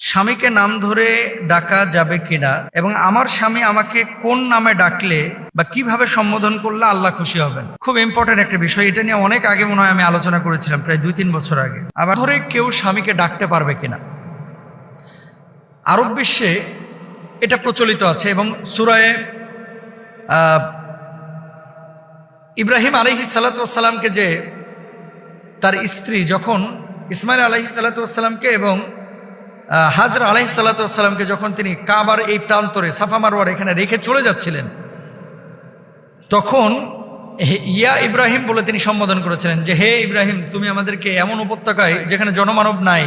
স্বামীকে নাম ধরে ডাকা যাবে কিনা এবং আমার স্বামী আমাকে কোন নামে ডাকলে বা কিভাবে সম্বোধন করলে আল্লাহ খুশি হবেন, খুব ইম্পর্টেন্ট একটা বিষয়। এটা নিয়ে অনেক আগে মনে হয় আমি আলোচনা করেছিলাম, প্রায় 2-3 বছর আগে। আবার ধরে কেউ স্বামীকে ডাকতে পারবে কিনা, আরব বিশ্বে এটা প্রচলিত আছে। এবং সূরায়ে ইব্রাহিম আলাইহিস সালাতু ওয়াস সালামকে, যে তার স্ত্রী যখন ইসমাইল আলাইহিস সালাতু ওয়াস সালামকে এবং হাজরা আলাইহিস সালাতু ওয়াস সালামকে যখন তিনি কাবার এই প্রান্তরে সাফা মারওয়ার এখানে রেখে চলে যাচ্ছিলেন, তখন ইয়া ইব্রাহিম বলে তিনি সম্বোধন করেছিলেন যে, হে ইব্রাহিম, তুমি আমাদেরকে এমন উপত্যকায় যেখানে জনমানব নাই,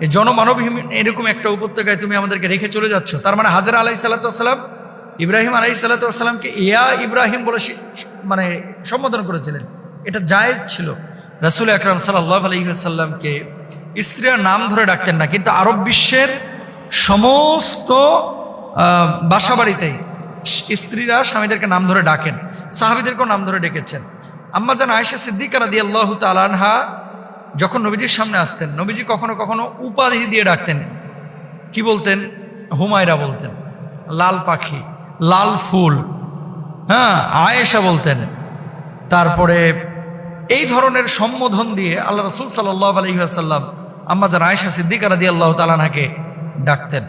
এই জনমানবহীন এরকম একটা উপত্যকায় তুমি আমাদেরকে রেখে চলে যাচ্ছ। তার মানে হাজরা আলাইহিস সালাতু ওয়াস সালাম ইব্রাহিম আলাইহিস সালাতু ওয়াস সালামকে ইয়া ইব্রাহিম বলে মানে সম্বোধন করেছিলেন। এটা জায়েজ ছিল। রাসূল আকরাম সাল্লাল্লাহু আলাইহি ওয়াসাল্লামকে স্ত্রীরা নাম ধরে ডাকতেন না, কিন্তু আরব বিশ্বের সমস্ত বাসাবাড়িতেই স্ত্রীরা স্বামীদেরকে নাম ধরে ডাকেন, সাহাবীদেরকেও নাম ধরে ডেকেছেন। আম্মা জান আয়েশা সিদ্দিকা রাদিয়াল্লাহু তাআলা আনহা যখন নবীজির সামনে আসতেন, নবীজি কখনো কখনো উপাধি দিয়ে ডাকতেন। কি বলতেন? হুমায়রা বলতেন, লাল পাখি, লাল ফুল, হ্যাঁ, আয়েশা বলতেন। তারপরে এই ধরনের সম্বোধন দিয়ে আল্লাহ রাসূল সাল্লাল্লাহু আলাইহি ওয়াসাল্লাম আম্মা জান আয়েশা সিদ্দিকা রাদিয়াল্লাহু তাআলা আনহাকে ডাকতেন।